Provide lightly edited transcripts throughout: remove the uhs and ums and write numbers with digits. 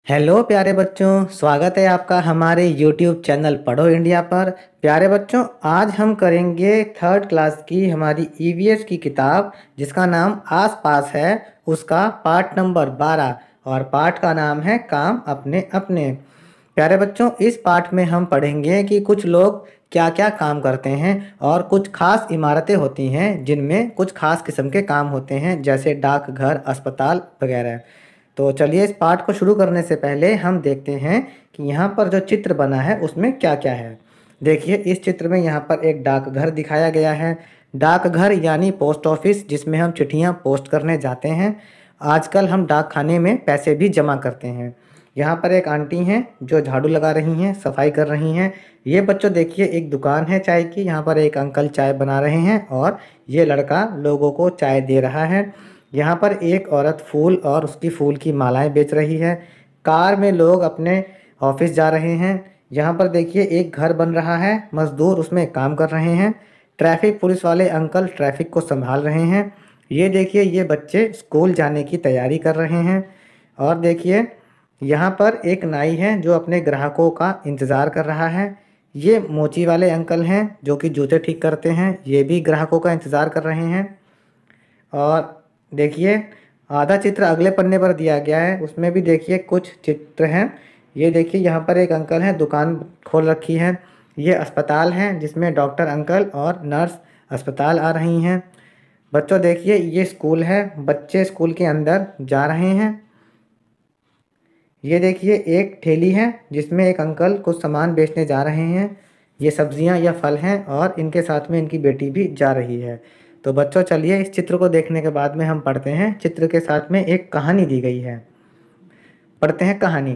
Hello प्यारे बच्चों, स्वागत है आपका हमारे YouTube चैनल पढ़ो इंडिया पर। प्यारे बच्चों, आज हम करेंगे थर्ड क्लास की हमारी ईवीएस की किताब जिसका नाम आस पास है, उसका पार्ट नंबर 12 और पार्ट का नाम है काम अपने अपने। प्यारे बच्चों, इस पाठ में हम पढ़ेंगे कि कुछ लोग क्या क्या काम करते हैं और कुछ खास इमारतें होती हैं जिनमें कुछ खास किस्म के काम होते हैं, जैसे डाकघर, अस्पताल वगैरह। तो चलिए, इस पाठ को शुरू करने से पहले हम देखते हैं कि यहाँ पर जो चित्र बना है उसमें क्या क्या है। देखिए, इस चित्र में यहाँ पर एक डाकघर दिखाया गया है। डाकघर यानी पोस्ट ऑफिस, जिसमें हम चिट्ठियाँ पोस्ट करने जाते हैं। आजकल हम डाक खाने में पैसे भी जमा करते हैं। यहाँ पर एक आंटी हैं जो झाड़ू लगा रही हैं, सफाई कर रही हैं। ये बच्चों देखिए, एक दुकान है चाय की। यहाँ पर एक अंकल चाय बना रहे हैं और ये लड़का लोगों को चाय दे रहा है। यहाँ पर एक औरत फूल और उसकी फूल की मालाएं बेच रही है। कार में लोग अपने ऑफिस जा रहे हैं। यहाँ पर देखिए, एक घर बन रहा है, मजदूर उसमें काम कर रहे हैं। ट्रैफिक पुलिस वाले अंकल ट्रैफिक को संभाल रहे हैं। ये देखिए, ये बच्चे स्कूल जाने की तैयारी कर रहे हैं। और देखिए, यहाँ पर एक नाई है जो अपने ग्राहकों का इंतज़ार कर रहा है। ये मोची वाले अंकल हैं जो कि जूते ठीक करते हैं, ये भी ग्राहकों का इंतज़ार कर रहे हैं। और देखिए, आधा चित्र अगले पन्ने पर दिया गया है, उसमें भी देखिए कुछ चित्र हैं। ये देखिए, यहाँ पर एक अंकल हैं, दुकान खोल रखी है। ये अस्पताल है जिसमें डॉक्टर अंकल और नर्स अस्पताल आ रही हैं। बच्चों देखिए, ये स्कूल है, बच्चे स्कूल के अंदर जा रहे हैं। ये देखिए, एक ठेली है जिसमें एक अंकल कुछ सामान बेचने जा रहे हैं। ये सब्जियां या फल हैं और इनके साथ में इनकी बेटी भी जा रही है। तो बच्चों चलिए, इस चित्र को देखने के बाद में हम पढ़ते हैं। चित्र के साथ में एक कहानी दी गई है, पढ़ते हैं कहानी।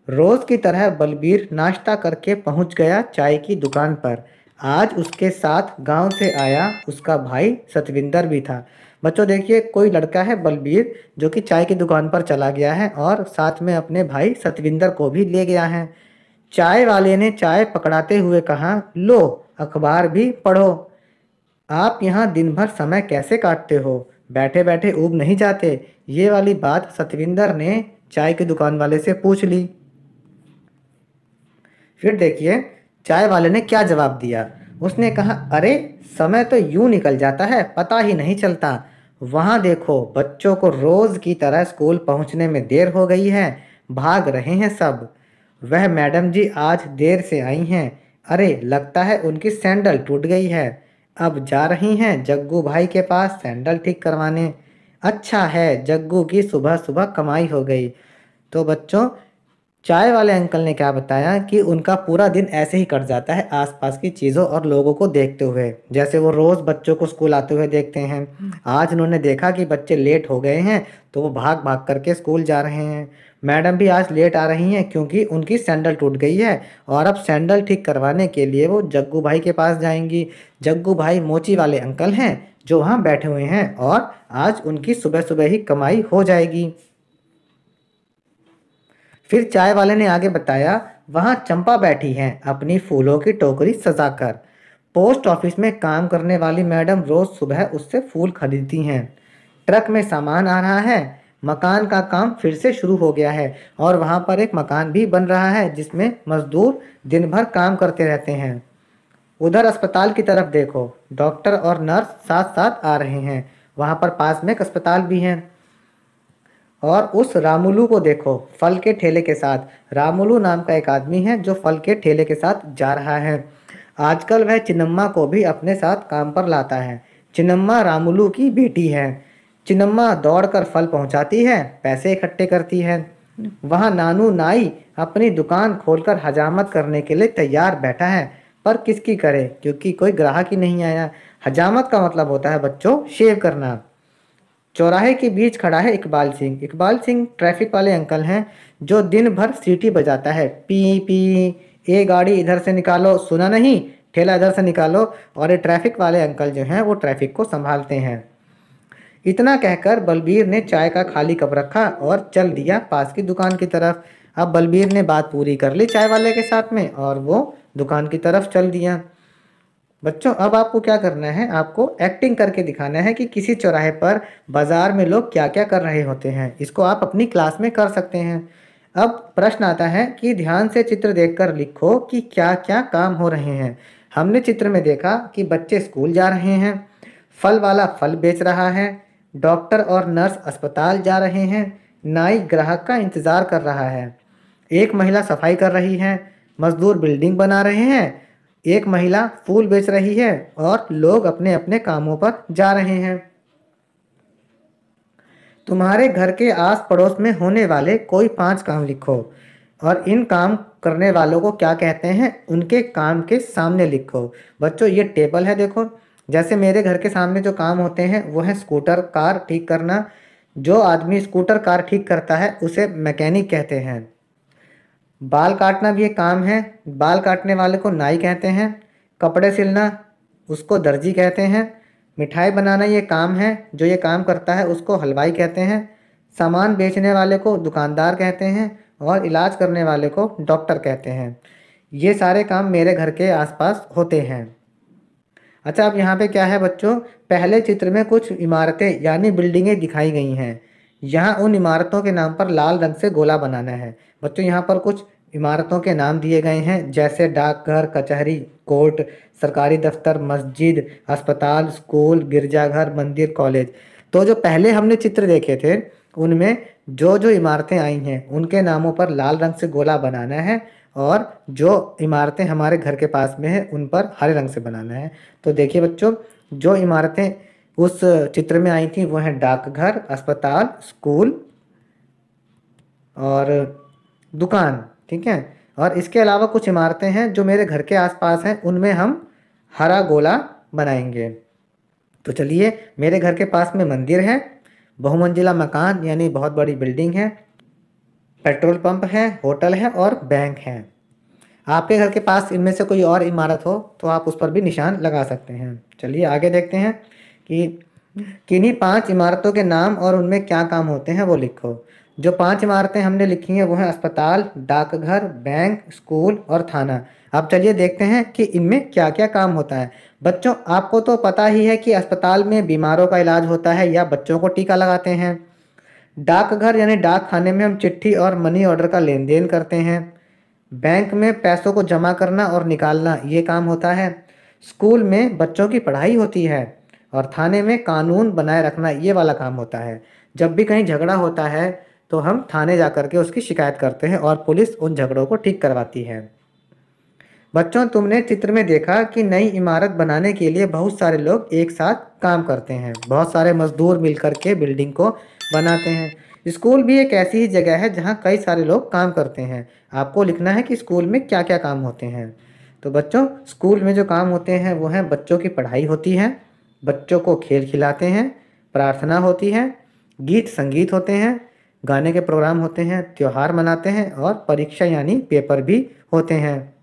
रोज की तरह बलबीर नाश्ता करके पहुंच गया चाय की दुकान पर। आज उसके साथ गांव से आया उसका भाई सतविंदर भी था। बच्चों देखिए, कोई लड़का है बलबीर जो कि चाय की दुकान पर चला गया है और साथ में अपने भाई सतविंदर को भी ले गया है। चाय वाले ने चाय पकड़ाते हुए कहा, लो अखबार भी पढ़ो। आप यहाँ दिन भर समय कैसे काटते हो, बैठे बैठे ऊब नहीं जाते? ये वाली बात सतविंदर ने चाय की दुकान वाले से पूछ ली। फिर देखिए, चाय वाले ने क्या जवाब दिया। उसने कहा, अरे समय तो यूं निकल जाता है, पता ही नहीं चलता। वहाँ देखो, बच्चों को रोज की तरह स्कूल पहुँचने में देर हो गई है, भाग रहे हैं सब। वह मैडम जी आज देर से आई हैं। अरे लगता है उनकी सैंडल टूट गई है, अब जा रही हैं जग्गू भाई के पास सैंडल ठीक करवाने। अच्छा है, जग्गू की सुबह सुबह कमाई हो गई। तो बच्चों, चाय वाले अंकल ने क्या बताया कि उनका पूरा दिन ऐसे ही कट जाता है आसपास की चीज़ों और लोगों को देखते हुए। जैसे वो रोज़ बच्चों को स्कूल आते हुए देखते हैं। आज उन्होंने देखा कि बच्चे लेट हो गए हैं, तो वो भाग भाग करके स्कूल जा रहे हैं। मैडम भी आज लेट आ रही हैं क्योंकि उनकी सैंडल टूट गई है और अब सैंडल ठीक करवाने के लिए वो जग्गू भाई के पास जाएंगी। जग्गू भाई मोची वाले अंकल हैं जो वहाँ बैठे हुए हैं और आज उनकी सुबह सुबह ही कमाई हो जाएगी। फिर चाय वाले ने आगे बताया, वहाँ चंपा बैठी हैं अपनी फूलों की टोकरी सजाकर। पोस्ट ऑफिस में काम करने वाली मैडम रोज सुबह उससे फूल खरीदती हैं। ट्रक में सामान आ रहा है। मकान का काम फिर से शुरू हो गया है और वहाँ पर एक मकान भी बन रहा है जिसमें मजदूर दिन भर काम करते रहते हैं। उधर अस्पताल की तरफ देखो, डॉक्टर और नर्स साथ साथ आ रहे हैं। वहाँ पर पास में एक अस्पताल भी है। और उस रामुलू को देखो, फल के ठेले के साथ। रामुलू नाम का एक आदमी है जो फल के ठेले के साथ जा रहा है। आजकल वह चिन्नम्मा को भी अपने साथ काम पर लाता है। चिन्नम्मा रामुलू की बेटी है। चिन्नम्मा दौड़कर फल पहुंचाती है, पैसे इकट्ठे करती है। वहाँ नानू नाई अपनी दुकान खोलकर हजामत करने के लिए तैयार बैठा है, पर किसकी करे क्योंकि कोई ग्राहक ही नहीं आया। हजामत का मतलब होता है बच्चों शेव करना। चौराहे के बीच खड़ा है इकबाल सिंह। इकबाल सिंह ट्रैफिक वाले अंकल हैं जो दिन भर सीटी बजाता है, पी पी। ये गाड़ी इधर से निकालो, सुना नहीं, ठेला इधर से निकालो। और ये ट्रैफिक वाले अंकल जो हैं वो ट्रैफिक को संभालते हैं। इतना कहकर बलबीर ने चाय का खाली कप रखा और चल दिया पास की दुकान की तरफ। अब बलबीर ने बात पूरी कर ली चाय वाले के साथ में और वो दुकान की तरफ चल दिया। बच्चों, अब आपको क्या करना है, आपको एक्टिंग करके दिखाना है कि किसी चौराहे पर बाजार में लोग क्या क्या कर रहे होते हैं। इसको आप अपनी क्लास में कर सकते हैं। अब प्रश्न आता है कि ध्यान से चित्र देखकर लिखो कि क्या क्या काम हो रहे हैं। हमने चित्र में देखा कि बच्चे स्कूल जा रहे हैं, फल वाला फल बेच रहा है, डॉक्टर और नर्स अस्पताल जा रहे हैं, नाई ग्राहक का इंतज़ार कर रहा है, एक महिला सफाई कर रही है, मजदूर बिल्डिंग बना रहे हैं, एक महिला फूल बेच रही है और लोग अपने अपने कामों पर जा रहे हैं। तुम्हारे घर के आस पड़ोस में होने वाले कोई 5 काम लिखो और इन काम करने वालों को क्या कहते हैं उनके काम के सामने लिखो। बच्चों ये टेबल है, देखो जैसे मेरे घर के सामने जो काम होते हैं वो है स्कूटर कार ठीक करना। जो आदमी स्कूटर कार ठीक करता है उसे मैकेनिक कहते हैं। बाल काटना भी एक काम है, बाल काटने वाले को नाई कहते हैं। कपड़े सिलना उसको दर्जी कहते हैं। मिठाई बनाना ये काम है, जो ये काम करता है उसको हलवाई कहते हैं। सामान बेचने वाले को दुकानदार कहते हैं और इलाज करने वाले को डॉक्टर कहते हैं। ये सारे काम मेरे घर के आसपास होते हैं। अच्छा, अब यहाँ पे क्या है बच्चों, पहले चित्र में कुछ इमारतें यानी बिल्डिंगें दिखाई गई हैं। यहाँ उन इमारतों के नाम पर लाल रंग से गोला बनाना है। बच्चों यहाँ पर कुछ इमारतों के नाम दिए गए हैं, जैसे डाकघर, कचहरी, कोर्ट, सरकारी दफ्तर, मस्जिद, अस्पताल, स्कूल, गिरजाघर, मंदिर, कॉलेज। तो जो पहले हमने चित्र देखे थे उनमें जो जो इमारतें आई हैं उनके नामों पर लाल रंग से गोला बनाना है और जो इमारतें हमारे घर के पास में है उन पर हरे रंग से बनाना है। तो देखिए बच्चों, जो इमारतें उस चित्र में आई थी वो हैं डाकघर, अस्पताल, स्कूल और दुकान, ठीक है। और इसके अलावा कुछ इमारतें हैं जो मेरे घर के आसपास हैं, उनमें हम हरा गोला बनाएंगे। तो चलिए, मेरे घर के पास में मंदिर है, बहुमंजिला मकान यानी बहुत बड़ी बिल्डिंग है, पेट्रोल पंप है, होटल है और बैंक है। आपके घर के पास इनमें से कोई और इमारत हो तो आप उस पर भी निशान लगा सकते हैं। चलिए आगे देखते हैं कि किन्हीं 5 इमारतों के नाम और उनमें क्या काम होते हैं वो लिखो। जो 5 इमारतें हमने लिखी हैं वो हैं अस्पताल, डाकघर, बैंक, स्कूल और थाना। अब चलिए देखते हैं कि इनमें क्या क्या काम होता है। बच्चों, आपको तो पता ही है कि अस्पताल में बीमारों का इलाज होता है या बच्चों को टीका लगाते हैं। डाकघर यानी डाक खाने में हम चिट्ठी और मनी ऑर्डर का लेन देन करते हैं। बैंक में पैसों को जमा करना और निकालना ये काम होता है। स्कूल में बच्चों की पढ़ाई होती है और थाने में कानून बनाए रखना ये वाला काम होता है। जब भी कहीं झगड़ा होता है तो हम थाने जा कर के उसकी शिकायत करते हैं और पुलिस उन झगड़ों को ठीक करवाती है। बच्चों, तुमने चित्र में देखा कि नई इमारत बनाने के लिए बहुत सारे लोग एक साथ काम करते हैं। बहुत सारे मजदूर मिलकर के बिल्डिंग को बनाते हैं। स्कूल भी एक ऐसी ही जगह है जहाँ कई सारे लोग काम करते हैं। आपको लिखना है कि स्कूल में क्या क्या काम होते हैं। तो बच्चों, स्कूल में जो काम होते हैं वो हैं बच्चों की पढ़ाई होती है, बच्चों को खेल खिलाते हैं, प्रार्थना होती है, गीत संगीत होते हैं, गाने के प्रोग्राम होते हैं, त्यौहार मनाते हैं और परीक्षा यानी पेपर भी होते हैं।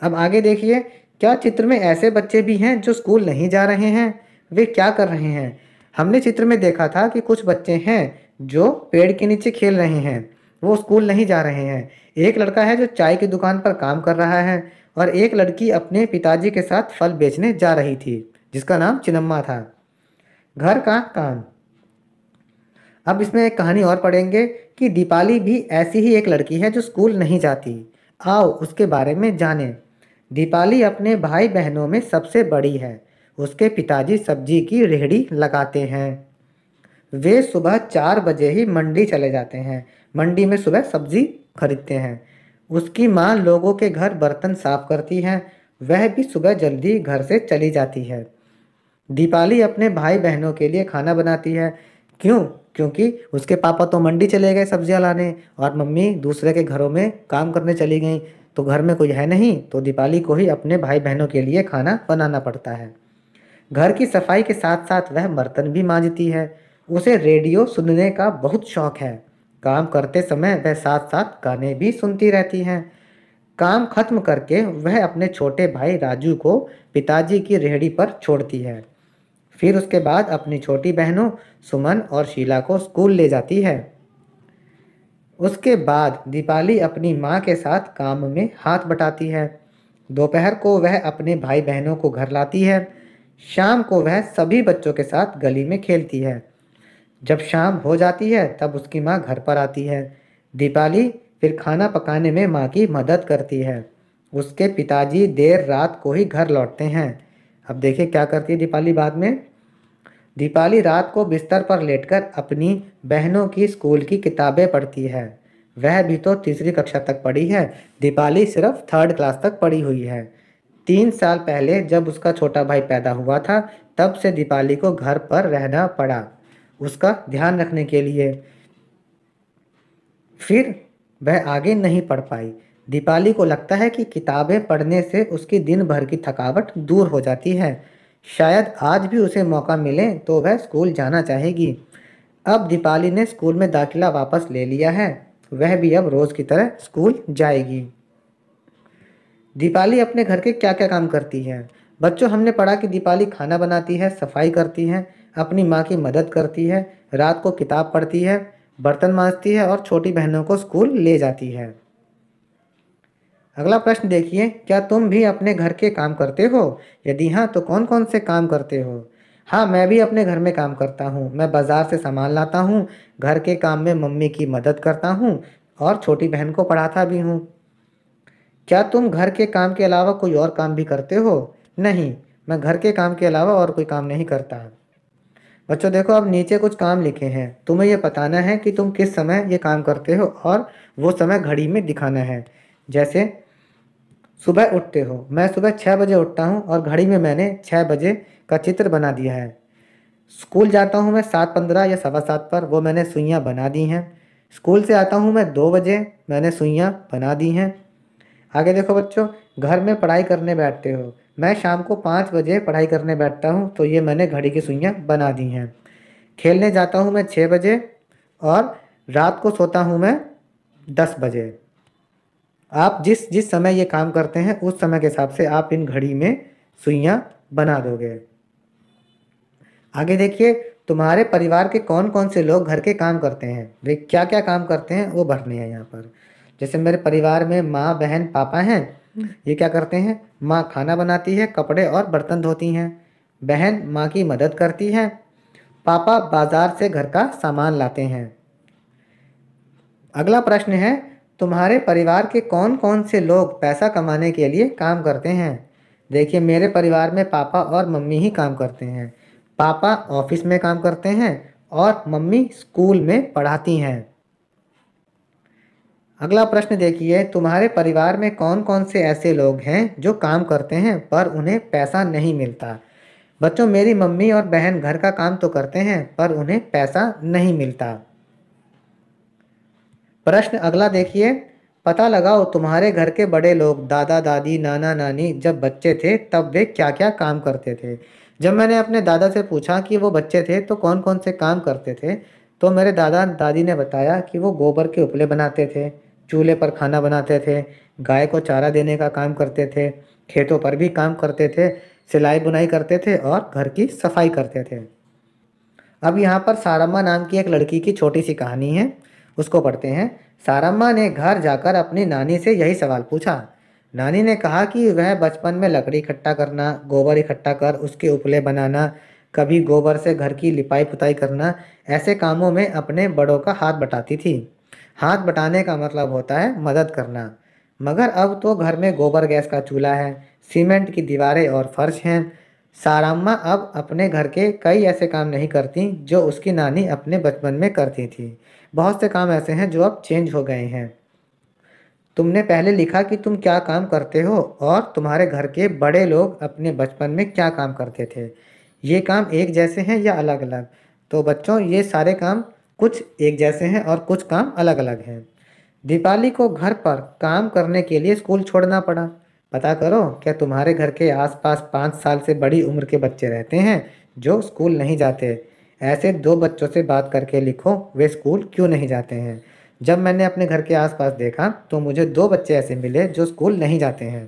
अब आगे देखिए, क्या चित्र में ऐसे बच्चे भी हैं जो स्कूल नहीं जा रहे हैं? वे क्या कर रहे हैं? हमने चित्र में देखा था कि कुछ बच्चे हैं जो पेड़ के नीचे खेल रहे हैं, वो स्कूल नहीं जा रहे हैं। एक लड़का है जो चाय की दुकान पर काम कर रहा है और एक लड़की अपने पिताजी के साथ फल बेचने जा रही थी जिसका नाम चिनम्मा था। घर का काम। अब इसमें एक कहानी और पढ़ेंगे कि दीपाली भी ऐसी ही एक लड़की है जो स्कूल नहीं जाती। आओ उसके बारे में जानें। दीपाली अपने भाई बहनों में सबसे बड़ी है। उसके पिताजी सब्जी की रेहड़ी लगाते हैं। वे सुबह 4 बजे ही मंडी चले जाते हैं। मंडी में सुबह सब्जी खरीदते हैं। उसकी माँ लोगों के घर बर्तन साफ करती है। वह भी सुबह जल्दी घर से चली जाती है। दीपाली अपने भाई बहनों के लिए खाना बनाती है। क्यों? क्योंकि उसके पापा तो मंडी चले गए सब्जियां लाने और मम्मी दूसरे के घरों में काम करने चली गई, तो घर में कोई है नहीं, तो दीपाली को ही अपने भाई बहनों के लिए खाना बनाना पड़ता है। घर की सफाई के साथ साथ वह बर्तन भी मांजती है। उसे रेडियो सुनने का बहुत शौक है। काम करते समय वह साथ साथ गाने भी सुनती रहती हैं। काम खत्म करके वह अपने छोटे भाई राजू को पिताजी की रेहड़ी पर छोड़ती है। फिर उसके बाद अपनी छोटी बहनों सुमन और शीला को स्कूल ले जाती है। उसके बाद दीपाली अपनी माँ के साथ काम में हाथ बटाती है। दोपहर को वह अपने भाई बहनों को घर लाती है। शाम को वह सभी बच्चों के साथ गली में खेलती है। जब शाम हो जाती है तब उसकी माँ घर पर आती है। दीपाली फिर खाना पकाने में माँ की मदद करती है। उसके पिताजी देर रात को ही घर लौटते हैं। अब देखिए क्या करती है दीपाली बाद में। दीपाली रात को बिस्तर पर लेटकर अपनी बहनों की स्कूल की किताबें पढ़ती है। वह भी तो तीसरी कक्षा तक पढ़ी है, दीपाली सिर्फ 3rd क्लास तक पढ़ी हुई है। 3 साल पहले जब उसका छोटा भाई पैदा हुआ था, तब से दीपाली को घर पर रहना पड़ा उसका ध्यान रखने के लिए। फिर वह आगे नहीं पढ़ पाई। दीपाली को लगता है कि किताबें पढ़ने से उसकी दिन भर की थकावट दूर हो जाती है। शायद आज भी उसे मौका मिले तो वह स्कूल जाना चाहेगी। अब दीपाली ने स्कूल में दाखिला वापस ले लिया है। वह भी अब रोज़ की तरह स्कूल जाएगी। दीपाली अपने घर के क्या क्या काम करती है? बच्चों, हमने पढ़ा कि दीपाली खाना बनाती है, सफाई करती है, अपनी माँ की मदद करती है, रात को किताब पढ़ती है, बर्तन मांजती है और छोटी बहनों को स्कूल ले जाती है। अगला प्रश्न देखिए, क्या तुम भी अपने घर के काम करते हो? यदि हाँ तो कौन कौन से काम करते हो? हाँ, मैं भी अपने घर में काम करता हूँ। मैं बाज़ार से सामान लाता हूँ, घर के काम में मम्मी की मदद करता हूँ और छोटी बहन को पढ़ाता भी हूँ। क्या तुम घर के काम के अलावा कोई और काम भी करते हो? नहीं, मैं घर के काम के अलावा और कोई काम नहीं करता। बच्चों देखो, अब नीचे कुछ काम लिखे हैं। तुम्हें यह बताना है कि तुम किस समय ये काम करते हो और वो समय घड़ी में दिखाना है। जैसे सुबह उठते हो, मैं सुबह 6 बजे उठता हूँ और घड़ी में मैंने 6 बजे का चित्र बना दिया है। स्कूल जाता हूँ मैं 7:15 या 7:15 पर, वो मैंने सुइयाँ बना दी हैं। स्कूल से आता हूँ मैं 2 बजे, मैंने सुइयाँ बना दी हैं। आगे देखो बच्चों, घर में पढ़ाई करने बैठते हो, मैं शाम को 5 बजे पढ़ाई करने बैठता हूँ, तो ये मैंने घड़ी की सुइयाँ बना दी हैं। खेलने जाता हूँ मैं 6 बजे और रात को सोता हूँ मैं 10 बजे। आप जिस जिस समय ये काम करते हैं उस समय के हिसाब से आप इन घड़ी में सुइयाँ बना दोगे। आगे देखिए, तुम्हारे परिवार के कौन कौन से लोग घर के काम करते हैं, वे क्या क्या काम करते हैं वो भरने हैं यहाँ पर। जैसे मेरे परिवार में माँ, बहन, पापा हैं। ये क्या करते हैं? माँ खाना बनाती है, कपड़े और बर्तन धोती हैं। बहन माँ की मदद करती है। पापा बाजार से घर का सामान लाते हैं। अगला प्रश्न है, तुम्हारे परिवार के कौन कौन से लोग पैसा कमाने के लिए काम करते हैं? देखिए, मेरे परिवार में पापा और मम्मी ही काम करते हैं। पापा ऑफिस में काम करते हैं और मम्मी स्कूल में पढ़ाती हैं। अगला प्रश्न देखिए, तुम्हारे परिवार में कौन कौन से ऐसे लोग हैं जो काम करते हैं पर उन्हें पैसा नहीं मिलता? बच्चों, मेरी मम्मी और बहन घर का काम तो करते हैं पर उन्हें पैसा नहीं मिलता। प्रश्न अगला देखिए, पता लगाओ तुम्हारे घर के बड़े लोग, दादा दादी, नाना नानी, जब बच्चे थे तब वे क्या क्या काम करते थे। जब मैंने अपने दादा से पूछा कि वो बच्चे थे तो कौन कौन से काम करते थे, तो मेरे दादा दादी ने बताया कि वो गोबर के उपले बनाते थे, चूल्हे पर खाना बनाते थे, गाय को चारा देने का काम करते थे, खेतों पर भी काम करते थे, सिलाई बुनाई करते थे और घर की सफाई करते थे। अब यहाँ पर सारम्मा नाम की एक लड़की की छोटी सी कहानी है, उसको पढ़ते हैं। सारम्मा ने घर जाकर अपनी नानी से यही सवाल पूछा। नानी ने कहा कि वह बचपन में लकड़ी इकट्ठा करना, गोबर इकट्ठा कर उसके उपले बनाना, कभी गोबर से घर की लिपाई पुताई करना, ऐसे कामों में अपने बड़ों का हाथ बटाती थी। हाथ बटाने का मतलब होता है मदद करना। मगर अब तो घर में गोबर गैस का चूल्हा है, सीमेंट की दीवारें और फर्श हैं। साराम्मा अब अपने घर के कई ऐसे काम नहीं करती जो उसकी नानी अपने बचपन में करती थी। बहुत से काम ऐसे हैं जो अब चेंज हो गए हैं। तुमने पहले लिखा कि तुम क्या काम करते हो और तुम्हारे घर के बड़े लोग अपने बचपन में क्या काम करते थे। ये काम एक जैसे हैं या अलग अलग? तो बच्चों, ये सारे काम कुछ एक जैसे हैं और कुछ काम अलग अलग हैं। दीपाली को घर पर काम करने के लिए स्कूल छोड़ना पड़ा। पता करो, क्या तुम्हारे घर के आसपास 5 साल से बड़ी उम्र के बच्चे रहते हैं जो स्कूल नहीं जाते? ऐसे 2 बच्चों से बात करके लिखो वे स्कूल क्यों नहीं जाते हैं। जब मैंने अपने घर के आसपास देखा तो मुझे 2 बच्चे ऐसे मिले जो स्कूल नहीं जाते हैं।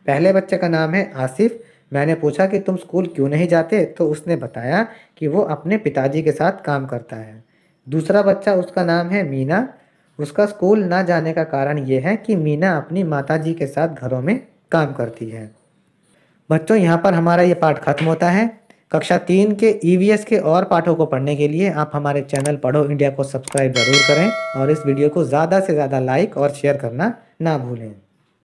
पहले बच्चे का नाम है आसिफ। मैंने पूछा कि तुम स्कूल क्यों नहीं जाते, तो उसने बताया कि वो अपने पिताजी के साथ काम करता है। दूसरा बच्चा, उसका नाम है मीना। उसका स्कूल ना जाने का कारण ये है कि मीना अपनी माताजी के साथ घरों में काम करती है। बच्चों, यहाँ पर हमारा ये पाठ खत्म होता है। कक्षा 3 के ईवीएस के और पाठों को पढ़ने के लिए आप हमारे चैनल पढ़ो इंडिया को सब्सक्राइब ज़रूर करें और इस वीडियो को ज़्यादा से ज़्यादा लाइक और शेयर करना ना भूलें।